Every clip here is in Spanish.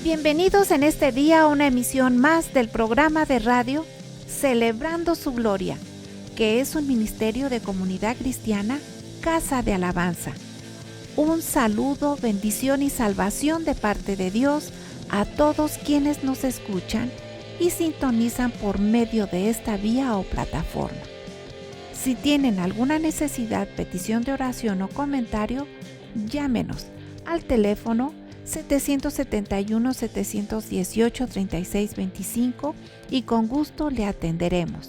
Bienvenidos en este día a una emisión más del programa de radio Celebrando su Gloria, que es un ministerio de comunidad cristiana, Casa de Alabanza. Un saludo, bendición y salvación de parte de Dios a todos quienes nos escuchan y sintonizan por medio de esta vía o plataforma. Si tienen alguna necesidad, petición de oración o comentario, llámenos al teléfono 771-718-3625 y con gusto le atenderemos.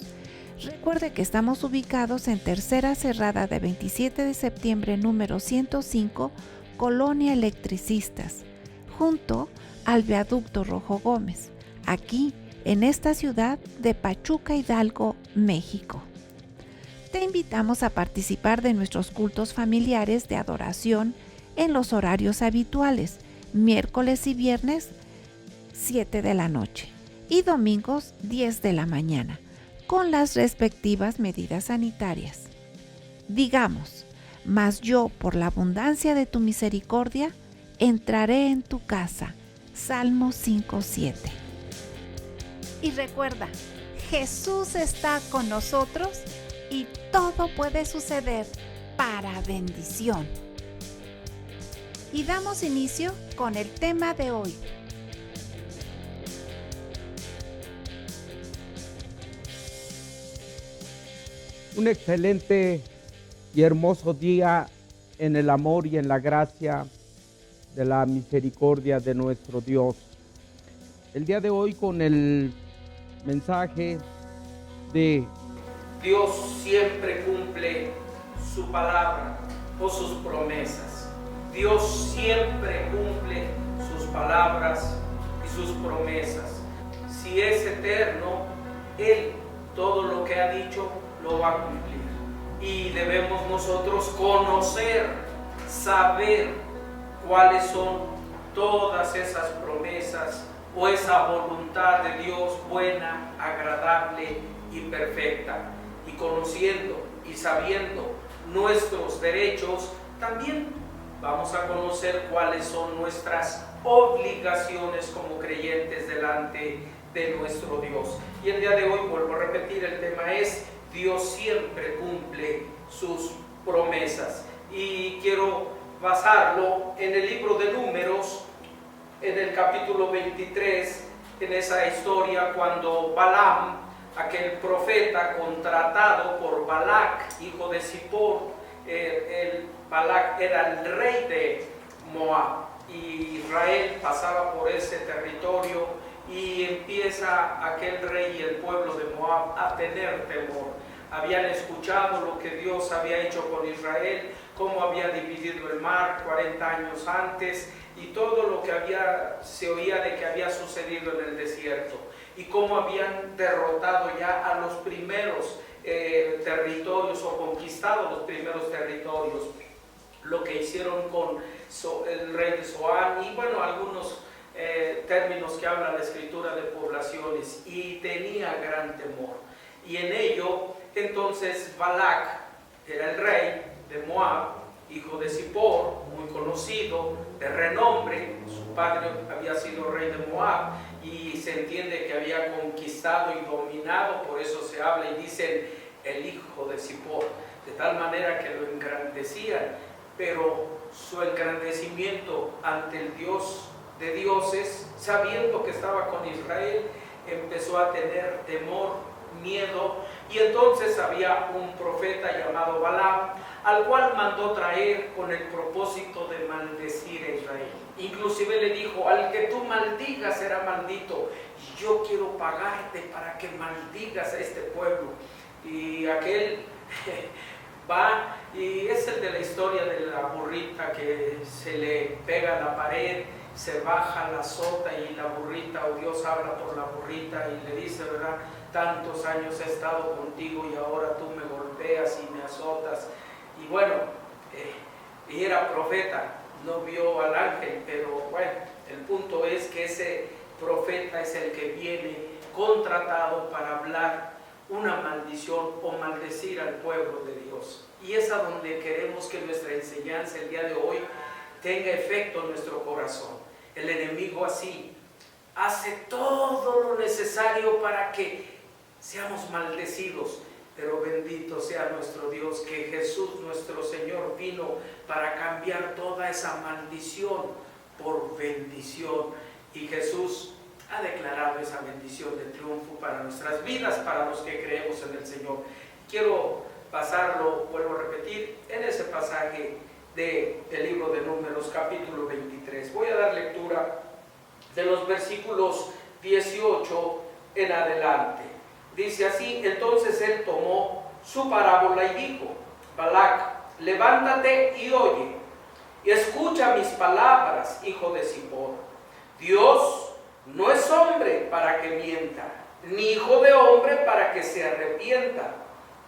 Recuerde que estamos ubicados en Tercera Cerrada de 27 de septiembre número 105, Colonia Electricistas, junto al Viaducto Rojo Gómez, aquí en esta ciudad de Pachuca, Hidalgo, México. Te invitamos a participar de nuestros cultos familiares de adoración en los horarios habituales, miércoles y viernes 7 de la noche y domingos 10 de la mañana, con las respectivas medidas sanitarias. Digamos, mas yo por la abundancia de tu misericordia entraré en tu casa. Salmo 5:7. Y recuerda, Jesús está con nosotros y todo puede suceder para bendición. Y damos inicio con el tema de hoy. Un excelente y hermoso día en el amor y en la gracia de la misericordia de nuestro Dios. El día de hoy con el mensaje de Dios siempre cumple su palabra o sus promesas. Dios siempre cumple sus palabras y sus promesas. Si es eterno, Él todo lo que ha dicho lo va a cumplir. Y debemos nosotros conocer, saber cuáles son todas esas promesas o esa voluntad de Dios buena, agradable y perfecta. Y conociendo y sabiendo nuestros derechos, también vamos a conocer cuáles son nuestras obligaciones como creyentes delante de nuestro Dios. Y el día de hoy, vuelvo a repetir, el tema es Dios siempre cumple sus promesas. Y quiero basarlo en el libro de Números, en el capítulo 23, en esa historia cuando Balaam, aquel profeta contratado por Balac, hijo de Zippor, Balac era el rey de Moab y Israel pasaba por ese territorio y empieza aquel rey y el pueblo de Moab a tener temor. Habían escuchado lo que Dios había hecho con Israel, cómo había dividido el mar 40 años antes y todo lo que se oía de que había sucedido en el desierto y cómo habían derrotado ya a los primeros territorios o conquistado los primeros territorios, lo que hicieron con el rey de Zoán y bueno, algunos términos que habla la escritura de poblaciones, y tenía gran temor. Y en ello entonces Balac era el rey de Moab, hijo de Zippor, muy conocido, de renombre. Su padre había sido rey de Moab y se entiende que había conquistado y dominado, por eso se habla y dicen el hijo de Zippor, de tal manera que lo engrandecían, pero su engrandecimiento ante el Dios de dioses, sabiendo que estaba con Israel, empezó a tener temor, miedo, y entonces había un profeta llamado Balaam, al cual mandó traer con el propósito de maldecir a Israel. Inclusive le dijo, al que tú maldigas será maldito, y yo quiero pagarte para que maldigas a este pueblo. Y aquel va, y es el de la historia de la burrita que se le pega a la pared, se baja, la azota, y la burrita, o Dios habla por la burrita y le dice, ¿verdad? Tantos años he estado contigo y ahora tú me golpeas y me azotas. Y bueno, y era profeta, no vio al ángel, pero bueno, el punto es que ese profeta es el que viene contratado para hablar una maldición o maldecir al pueblo de Dios. Y es a donde queremos que nuestra enseñanza el día de hoy tenga efecto en nuestro corazón. El enemigo así hace todo lo necesario para que seamos maldecidos. Pero bendito sea nuestro Dios, que Jesús nuestro Señor vino para cambiar toda esa maldición por bendición. Y Jesús ha declarado esa bendición de triunfo para nuestras vidas, para los que creemos en el Señor. Quiero pasarlo, vuelvo a repetir, en ese pasaje del libro de Números, capítulo 23. Voy a dar lectura de los versículos 18 en adelante. Dice así: entonces él tomó su parábola y dijo: Balac, levántate y oye, y escucha mis palabras, hijo de Zippor. Dios no es hombre para que mienta, ni hijo de hombre para que se arrepienta.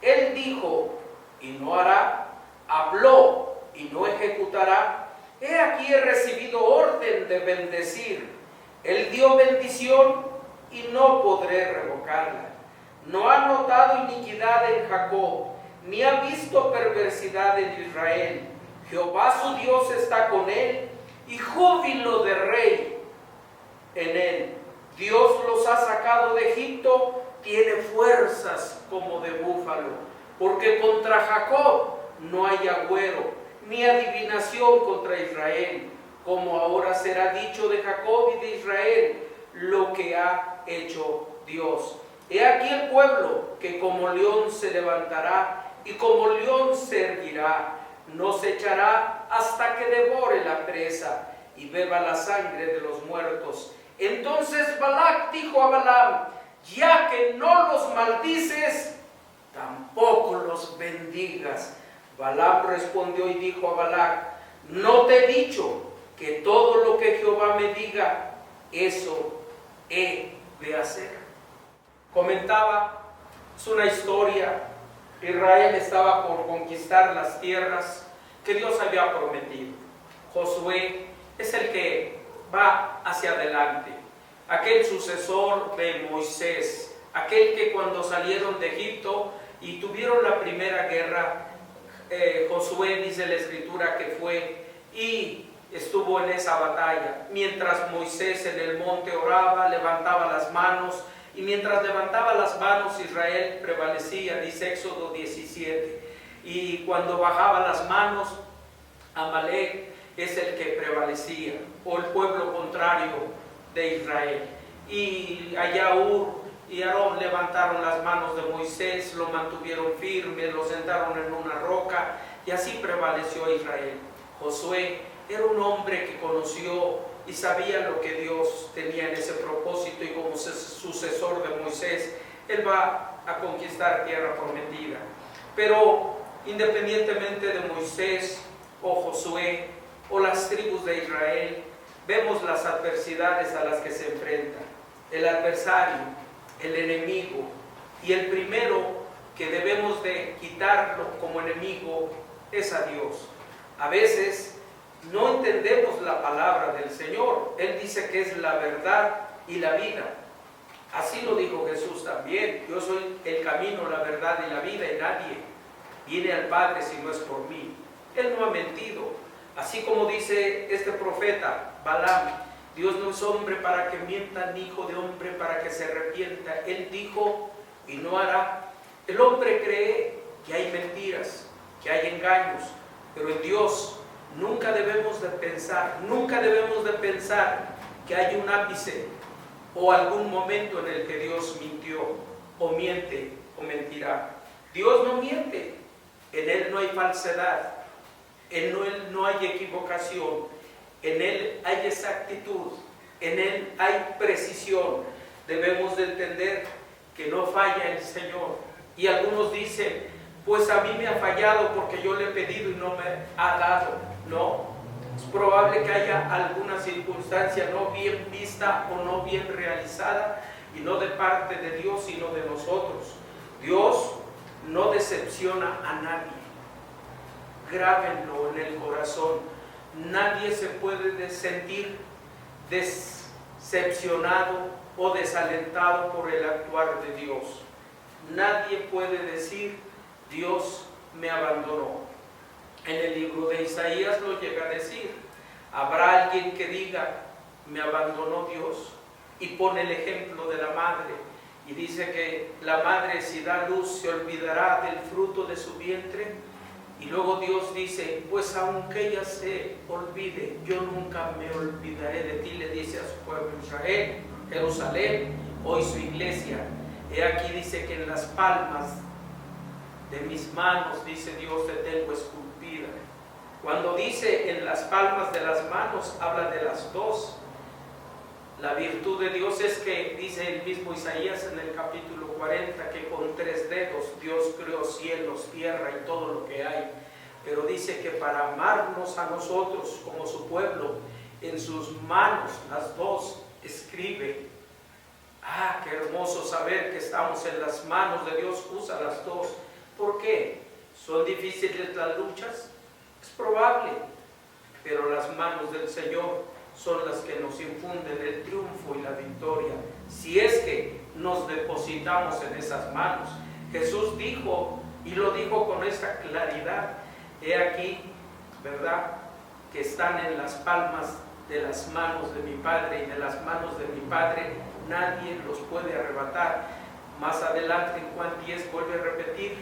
Él dijo y no hará, habló y no ejecutará. He aquí he recibido orden de bendecir. Él dio bendición y no podré revocarla. No ha notado iniquidad en Jacob, ni ha visto perversidad en Israel. Jehová su Dios está con él, y júbilo de rey en él. Dios los ha sacado de Egipto, tiene fuerzas como de búfalo. Porque contra Jacob no hay agüero, ni adivinación contra Israel. Como ahora será dicho de Jacob y de Israel lo que ha hecho Dios. He aquí el pueblo que como león se levantará y como león se erguirá. No se echará hasta que devore la presa y beba la sangre de los muertos. Entonces Balac dijo a Balaam: ya que no los maldices, tampoco los bendigas. Balaam respondió y dijo a Balac: no te he dicho que todo lo que Jehová me diga, eso he de hacer. Comentaba, es una historia. Israel estaba por conquistar las tierras que Dios había prometido. Josué es el que va hacia adelante, aquel sucesor de Moisés, aquel que cuando salieron de Egipto y tuvieron la primera guerra, Josué, dice la escritura, que fue y estuvo en esa batalla, mientras Moisés en el monte oraba, levantaba las manos, y mientras levantaba las manos Israel prevalecía, dice Éxodo 17, y cuando bajaba las manos Amalek es el que prevalecía, o el pueblo contrario de Israel. Y allá Ur y Aarón levantaron las manos de Moisés, lo mantuvieron firme, lo sentaron en una roca, y así prevaleció Israel. Josué era un hombre que conoció y sabía lo que Dios tenía en ese propósito, y como sucesor de Moisés, él va a conquistar tierra prometida. Pero independientemente de Moisés o Josué o las tribus de Israel, vemos las adversidades a las que se enfrentan. El adversario, el enemigo, y el primero que debemos de quitarlo como enemigo es a Dios. A veces no entendemos la palabra del Señor. Él dice que es la verdad y la vida. Así lo dijo Jesús también: yo soy el camino, la verdad y la vida, y nadie viene al Padre si no es por mí. Él no ha mentido. Así como dice este profeta Balaam: Dios no es hombre para que mienta, ni hijo de hombre para que se arrepienta. Él dijo y no hará. El hombre cree que hay mentiras, que hay engaños, pero en Dios nunca debemos de pensar que hay un ápice o algún momento en el que Dios mintió o miente o mentirá. Dios no miente, en Él no hay falsedad, en Él no hay equivocación, en Él hay exactitud, en Él hay precisión. Debemos de entender que no falla el Señor. Y algunos dicen: pues a mí me ha fallado porque yo le he pedido y no me ha dado. No, es probable que haya alguna circunstancia no bien vista o no bien realizada, y no de parte de Dios sino de nosotros. Dios no decepciona a nadie. Grábenlo en el corazón. Nadie se puede sentir decepcionado o desalentado por el actuar de Dios. Nadie puede decir: Dios me abandonó. En el libro de Isaías lo llega a decir. ¿Habrá alguien que diga: me abandonó Dios? y pone el ejemplo de la madre. Y dice que la madre, si da luz, se olvidará del fruto de su vientre. Y luego Dios dice, pues aunque ella se olvide, yo nunca me olvidaré de ti, le dice a su pueblo Israel, Jerusalén, hoy su iglesia. He aquí dice que en las palmas de mis manos, dice Dios, te tengo esculpida. Cuando dice en las palmas de las manos, habla de las dos. La virtud de Dios es que, dice el mismo Isaías en el capítulo 40, que con 3 dedos Dios creó cielos, tierra y todo lo que hay. Pero dice que para amarnos a nosotros como su pueblo, en sus manos las dos escribe. Ah, qué hermoso saber que estamos en las manos de Dios, usa las dos. ¿Por qué? ¿Son difíciles las luchas? Es probable, pero las manos del Señor son las que nos infunden el triunfo y la victoria, si es que nos depositamos en esas manos. Jesús dijo, y lo dijo con esa claridad, he aquí, ¿verdad?, que están en las palmas de las manos de mi Padre, y de las manos de mi Padre nadie los puede arrebatar. Más adelante en Juan 10 vuelve a repetir,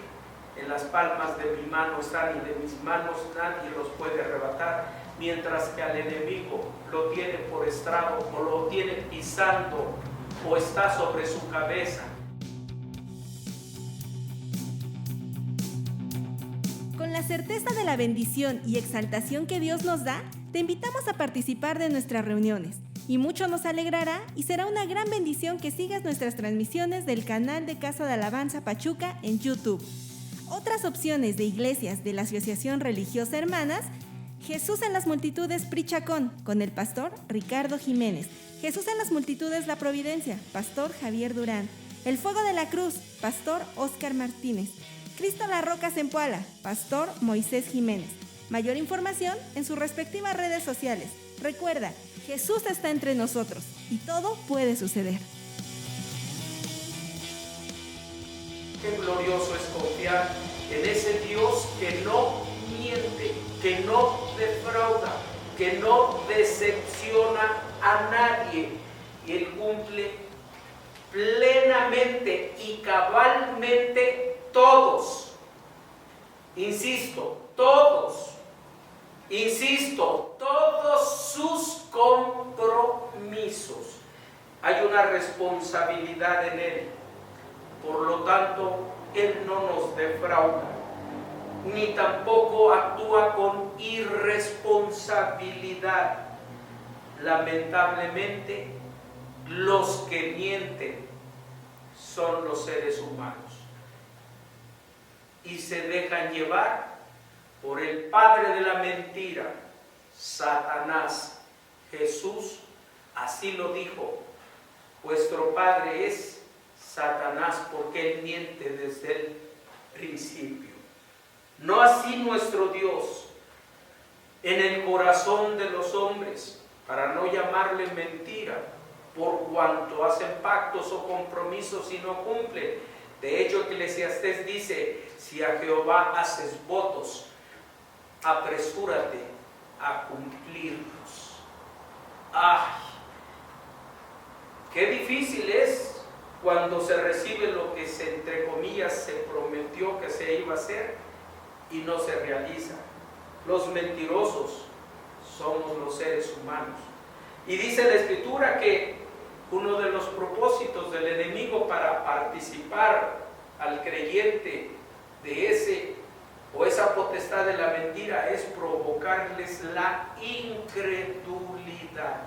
en las palmas de mi mano están, y de mis manos nadie los puede arrebatar. Mientras que al enemigo lo tiene por estrado, o lo tiene pisando, o está sobre su cabeza. Con la certeza de la bendición y exaltación que Dios nos da, te invitamos a participar de nuestras reuniones. Y mucho nos alegrará y será una gran bendición que sigas nuestras transmisiones del canal de Casa de Alabanza Pachuca en YouTube. Otras opciones de iglesias de la Asociación Religiosa Hermanas: Jesús en las Multitudes Prichacón, con el pastor Ricardo Jiménez. Jesús en las Multitudes La Providencia, pastor Javier Durán. El Fuego de la Cruz, pastor Óscar Martínez. Cristo la Roca Zempoala, pastor Moisés Jiménez. Mayor información en sus respectivas redes sociales. Recuerda, Jesús está entre nosotros y todo puede suceder. Qué glorioso es confiar en ese Dios que no miente, que no defrauda, que no decepciona a nadie. Y Él cumple plenamente y cabalmente todos. Insisto, todos sus compromisos. Hay una responsabilidad en Él. Por lo tanto, Él no nos defrauda, ni tampoco actúa con irresponsabilidad. Lamentablemente, los que mienten son los seres humanos y se dejan llevar por el padre de la mentira, Satanás. Jesús así lo dijo: vuestro padre es Satanás, porque él miente desde el principio. No así nuestro Dios. En el corazón de los hombres, para no llamarle mentira, por cuanto hacen pactos o compromisos y no cumplen. De hecho, Eclesiastés dice: si a Jehová haces votos, apresúrate a cumplirlos. ¡Ay! Qué difícil es cuando se recibe lo que entre comillas se prometió que se iba a hacer y no se realiza. Los mentirosos somos los seres humanos. Y dice la Escritura que uno de los propósitos del enemigo para participar al creyente de ese o esa potestad de la mentira es provocarles la incredulidad.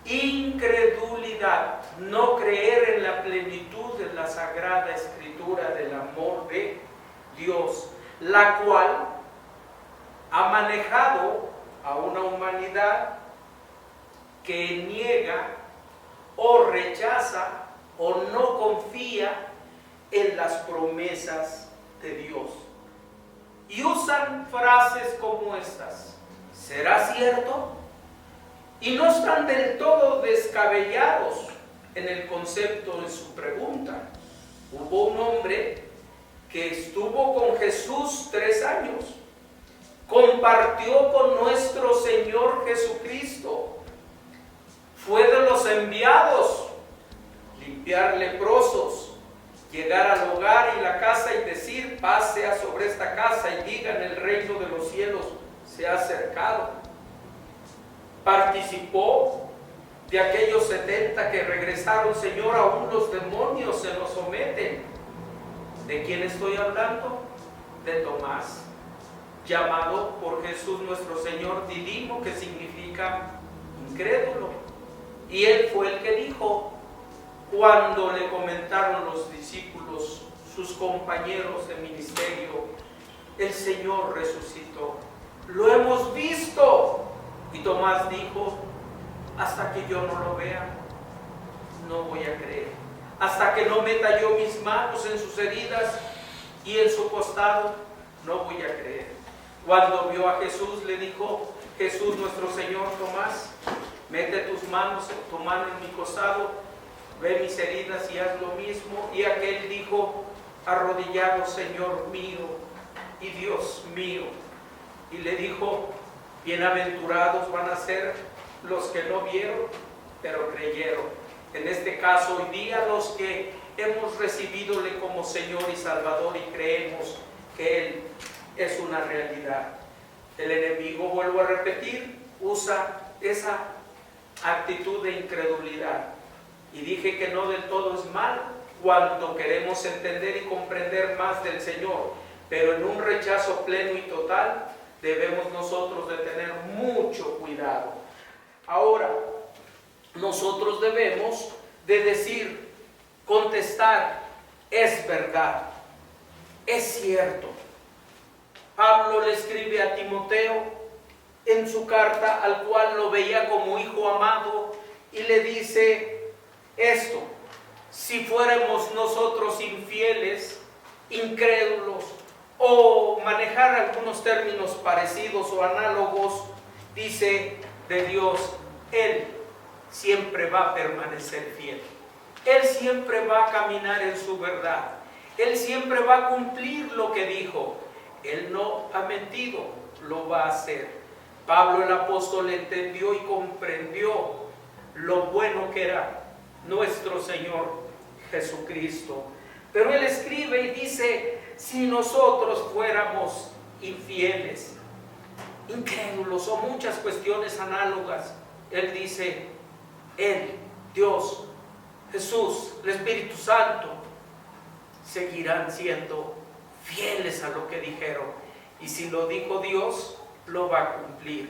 Incredulidad, no creer en la plenitud de la Sagrada Escritura del amor de Dios, la cual ha manejado a una humanidad que niega o rechaza o no confía en las promesas de Dios. Y usan frases como estas: ¿será cierto? Y no están del todo descabellados en el concepto de su pregunta. Hubo un hombre que estuvo con Jesús 3 años, compartió con nuestro Señor Jesucristo, fue de los enviados, limpiar leprosos, llegar al hogar y la casa y decir, paz sea sobre esta casa y digan, el reino de los cielos se ha acercado. Participó de aquellos 70 que regresaron, Señor, aún los demonios se nos someten. ¿De quién estoy hablando? De Tomás, llamado por Jesús nuestro Señor Didimo, que significa incrédulo. Y él fue el que dijo, cuando le comentaron los discípulos, sus compañeros de ministerio, el Señor resucitó. Lo hemos visto. Y Tomás dijo, hasta que yo no lo vea, no voy a creer. Hasta que no meta yo mis manos en sus heridas y en su costado, no voy a creer. Cuando vio a Jesús, le dijo, Jesús nuestro Señor, Tomás, mete tu mano en mi costado, ve mis heridas y haz lo mismo. Y aquel dijo, arrodillado, Señor mío y Dios mío. Y le dijo, bienaventurados van a ser los que no vieron, pero creyeron. En este caso, hoy día los que hemos recibidole como Señor y Salvador y creemos que Él es una realidad. El enemigo, vuelvo a repetir, usa esa actitud de incredulidad. Y dije que no del todo es mal cuando queremos entender y comprender más del Señor, pero en un rechazo pleno y total debemos nosotros de tener mucho cuidado. Ahora, nosotros debemos de decir, contestar, es verdad, es cierto. Pablo le escribe a Timoteo en su carta, al cual lo veía como hijo amado, y le dice esto: si fuéramos nosotros infieles, incrédulos, o manejar algunos términos parecidos o análogos, dice de Dios, Él siempre va a permanecer fiel. Él siempre va a caminar en su verdad. Él siempre va a cumplir lo que dijo. Él no ha mentido, lo va a hacer. Pablo el apóstol entendió y comprendió lo bueno que era nuestro Señor Jesucristo. Pero él escribe y dice, si nosotros fuéramos infieles, incrédulos o muchas cuestiones análogas, él dice, Él, Dios, Jesús, el Espíritu Santo, seguirán siendo fieles a lo que dijeron. Y si lo dijo Dios, lo va a cumplir.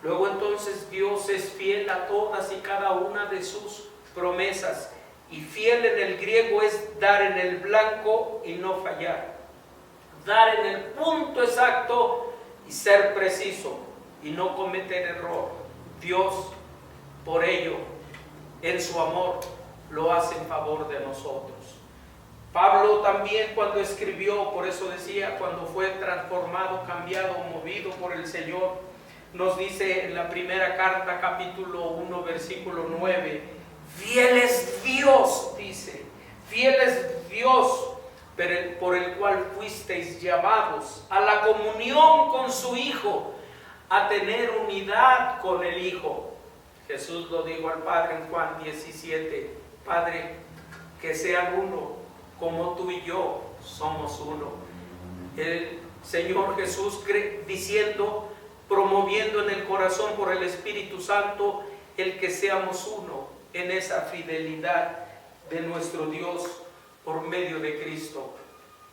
Luego entonces Dios es fiel a todas y cada una de sus promesas. Y fiel en el griego es dar en el blanco y no fallar. Dar en el punto exacto y ser preciso y no cometer error. Dios, por ello, en su amor, lo hace en favor de nosotros. Pablo también cuando escribió, por eso decía, cuando fue transformado, cambiado, movido por el Señor, nos dice en la primera carta, capítulo 1, versículo 9, fiel es Dios, dice, fiel es Dios, por el cual fuisteis llamados a la comunión con su Hijo, a tener unidad con el Hijo. Jesús lo dijo al Padre en Juan 17, Padre, que sean uno, como tú y yo somos uno. El Señor Jesús diciendo, promoviendo en el corazón por el Espíritu Santo, el que seamos uno en esa fidelidad de nuestro Dios por medio de Cristo.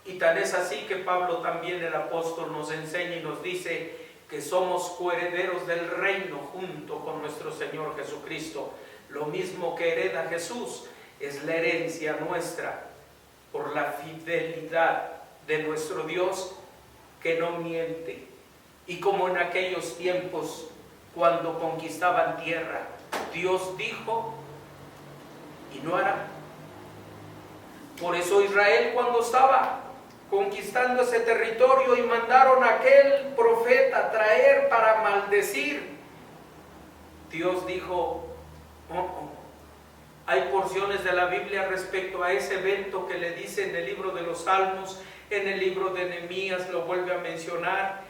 Y tan es así que Pablo también, el apóstol, nos enseña y nos dice que somos coherederos del reino junto con nuestro Señor Jesucristo. Lo mismo que hereda Jesús es la herencia nuestra por la fidelidad de nuestro Dios que no miente. Y como en aquellos tiempos cuando conquistaban tierra, Dios dijo y no hará. Por eso Israel, cuando estaba conquistando ese territorio y mandaron a aquel profeta traer para maldecir, Dios dijo, Hay porciones de la Biblia respecto a ese evento que le dice en el libro de los Salmos, en el libro de Nehemías lo vuelve a mencionar,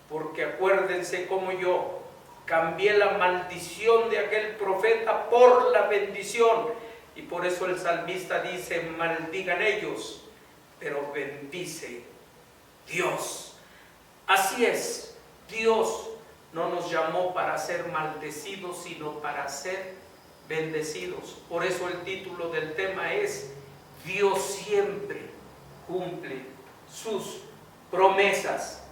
porque acuérdense como yo Cambié la maldición de aquel profeta por la bendición. Y por eso el salmista dice, maldigan ellos, pero bendice Dios. Así es, Dios no nos llamó para ser maldecidos, sino para ser bendecidos. Por eso el título del tema es, Dios siempre cumple sus promesas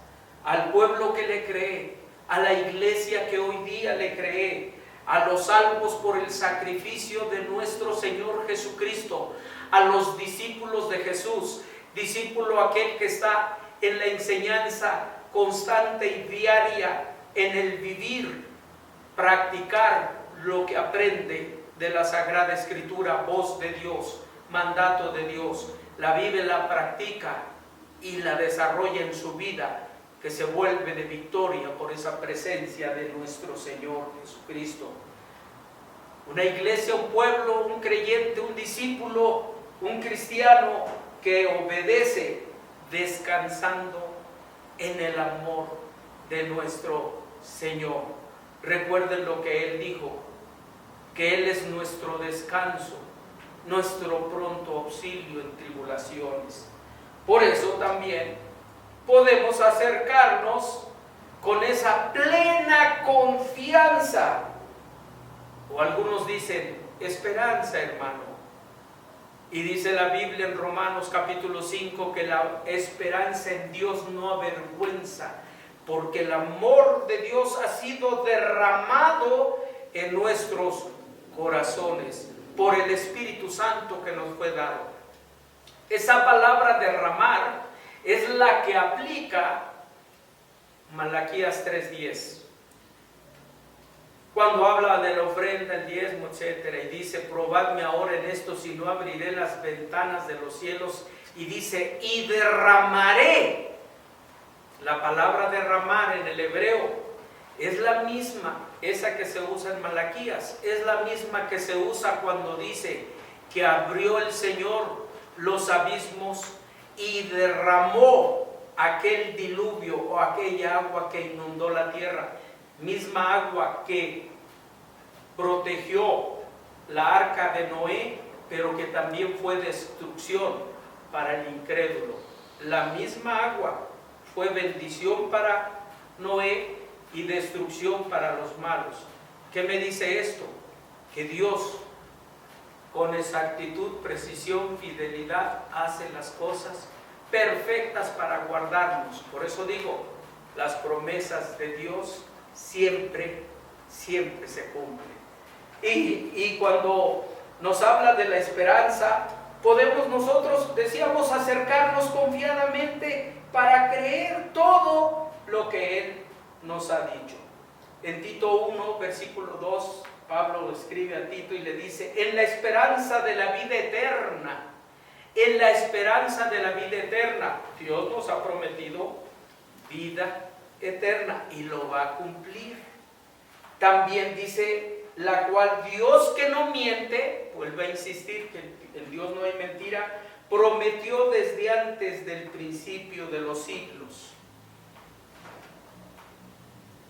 al pueblo que le cree, a la iglesia que hoy día le cree, a los salvos por el sacrificio de nuestro Señor Jesucristo, a los discípulos de Jesús, discípulo aquel que está en la enseñanza constante y diaria, en el vivir, practicar lo que aprende de la Sagrada Escritura, voz de Dios, mandato de Dios, la vive, la practica y la desarrolla en su vida, que se vuelve de victoria por esa presencia de nuestro Señor Jesucristo. Una iglesia, un pueblo, un creyente, un discípulo, un cristiano que obedece descansando en el amor de nuestro Señor. Recuerden lo que Él dijo, que Él es nuestro descanso, nuestro pronto auxilio en tribulaciones. Por eso también podemos acercarnos con esa plena confianza, o algunos dicen esperanza, hermano. Y dice la Biblia en Romanos capítulo 5 que la esperanza en Dios no avergüenza, porque el amor de Dios ha sido derramado en nuestros corazones por el Espíritu Santo que nos fue dado. Esa palabra derramar es la que aplica Malaquías 3:10, cuando habla de la ofrenda, el diezmo, etcétera, y dice, probadme ahora en esto si no abriré las ventanas de los cielos, y dice, y derramaré. La palabra derramar en el hebreo es la misma, esa que se usa en Malaquías, es la misma que se usa cuando dice que abrió el Señor los abismos y derramó aquel diluvio o aquella agua que inundó la tierra, misma agua que protegió la arca de Noé, pero que también fue destrucción para el incrédulo. La misma agua fue bendición para Noé y destrucción para los malos. ¿Qué me dice esto? Que Dios, con exactitud, precisión, fidelidad, hace las cosas perfectas para guardarnos. Por eso digo, las promesas de Dios siempre se cumplen. Y cuando nos habla de la esperanza, podemos nosotros, decíamos, acercarnos confiadamente para creer todo lo que Él nos ha dicho. En Tito 1, versículo 2, Pablo escribe a Tito y le dice, en la esperanza de la vida eterna, en la esperanza de la vida eterna, Dios nos ha prometido vida eterna y lo va a cumplir. También dice, la cual Dios que no miente, vuelve a insistir que en Dios no hay mentira, prometió desde antes del principio de los siglos.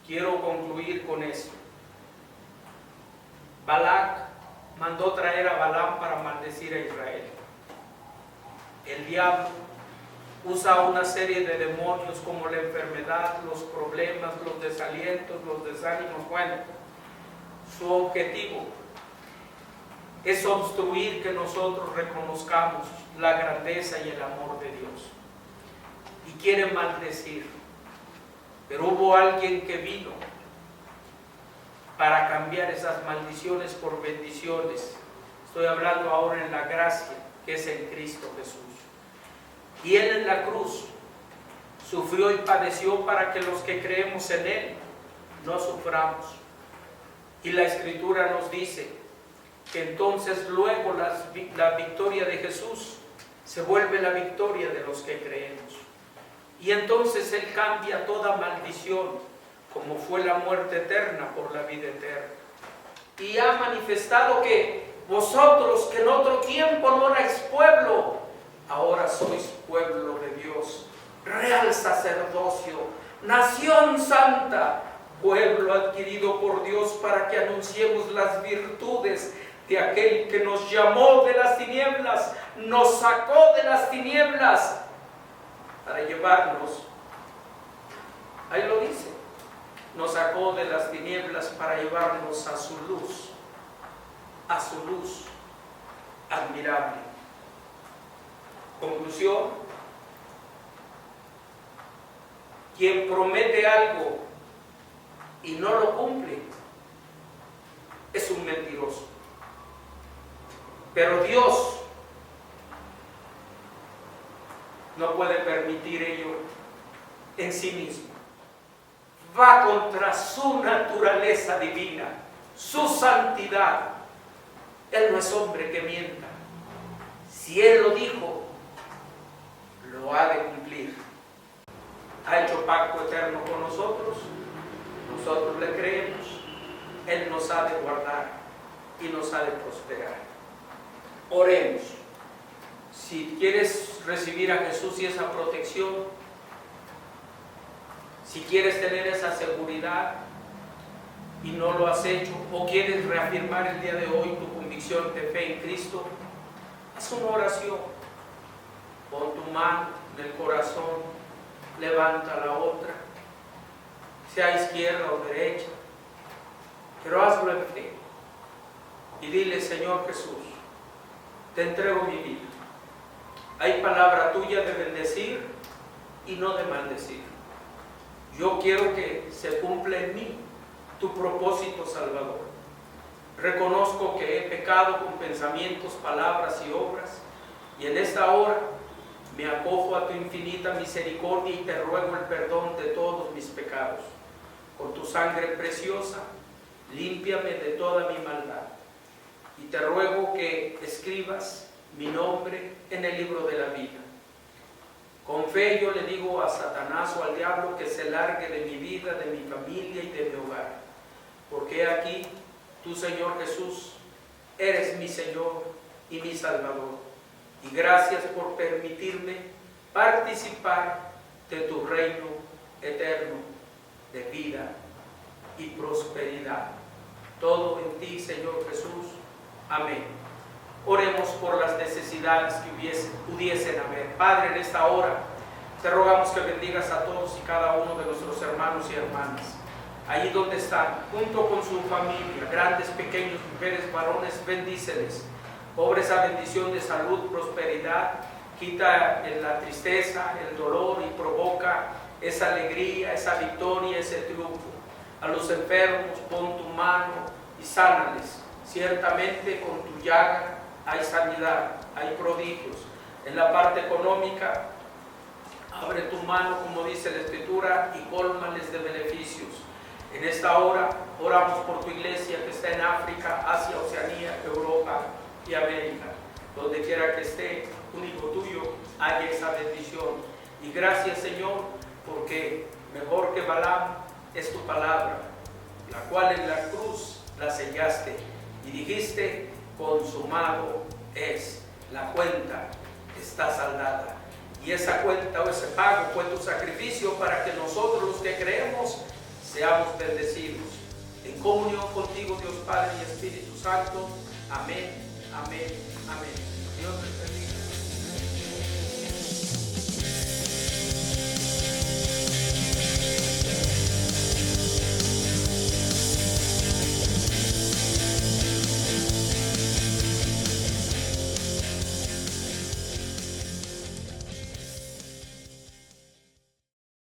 Quiero concluir con esto. Balac mandó traer a Balaam para maldecir a Israel. El diablo usa una serie de demonios como la enfermedad, los problemas, los desalientos, los desánimos. Bueno, su objetivo es obstruir que nosotros reconozcamos la grandeza y el amor de Dios. Y quiere maldecir. Pero hubo alguien que vino para cambiar esas maldiciones por bendiciones. Estoy hablando ahora en la gracia que es en Cristo Jesús. Y Él en la cruz sufrió y padeció para que los que creemos en Él no suframos. Y la Escritura nos dice que entonces luego la victoria de Jesús se vuelve la victoria de los que creemos. Y entonces Él cambia toda maldición, como fue la muerte eterna por la vida eterna. Y ha manifestado que vosotros, que en otro tiempo no erais pueblo, ahora sois pueblo de Dios, real sacerdocio, nación santa, pueblo adquirido por Dios para que anunciemos las virtudes de aquel que nos llamó de las tinieblas, nos sacó de las tinieblas para llevarnos, ahí lo dice, nos sacó de las tinieblas para llevarnos a su luz admirable. Conclusión: quien promete algo y no lo cumple es un mentiroso. Pero Dios no puede permitir ello en sí mismo. Va contra su naturaleza divina, su santidad. Él no es hombre que mienta. Si Él lo dijo, lo ha de cumplir. Ha hecho pacto eterno con nosotros. Nosotros le creemos. Él nos ha de guardar y nos ha de prosperar. Oremos. Si quieres recibir a Jesús y esa protección, si quieres tener esa seguridad y no lo has hecho, o quieres reafirmar el día de hoy tu convicción de fe en Cristo, haz una oración. Pon tu mano en el corazón, levanta la otra, sea izquierda o derecha, pero hazlo en fe. Y dile: Señor Jesús, te entrego mi vida. Hay palabra tuya de bendecir y no de maldecir. Yo quiero que se cumpla en mí tu propósito salvador. Reconozco que he pecado con pensamientos, palabras y obras, y en esta hora me acojo a tu infinita misericordia y te ruego el perdón de todos mis pecados. Con tu sangre preciosa, límpiame de toda mi maldad. Y te ruego que escribas mi nombre en el libro de la vida. Con fe yo le digo a Satanás o al diablo que se largue de mi vida, de mi familia y de mi hogar. Porque aquí, tú, Señor Jesús, eres mi Señor y mi Salvador. Y gracias por permitirme participar de tu reino eterno de vida y prosperidad. Todo en ti, Señor Jesús. Amén. Oremos por las necesidades que pudiesen haber. Padre, en esta hora te rogamos que bendigas a todos y cada uno de nuestros hermanos y hermanas, allí donde están, junto con su familia, grandes, pequeños, mujeres, varones, bendíceles. Obra esa bendición de salud, prosperidad, quita la tristeza, el dolor y provoca esa alegría, esa victoria, ese triunfo. A los enfermos pon tu mano y sánales. Ciertamente con tu llaga hay sanidad, hay prodigios. En la parte económica, abre tu mano, como dice la Escritura, y cólmales de beneficios. En esta hora oramos por tu iglesia que está en África, Asia, Oceanía, Europa y América. Donde quiera que esté un hijo tuyo, haya esa bendición. Y gracias, Señor, porque mejor que Balaam es tu palabra, la cual en la cruz la sellaste y dijiste: consumado es, la cuenta está saldada. Y esa cuenta o ese pago fue tu sacrificio para que nosotros, los que creemos, seamos bendecidos. En comunión contigo, Dios Padre y Espíritu Santo. Amén, amén, amén. Dios les bendiga.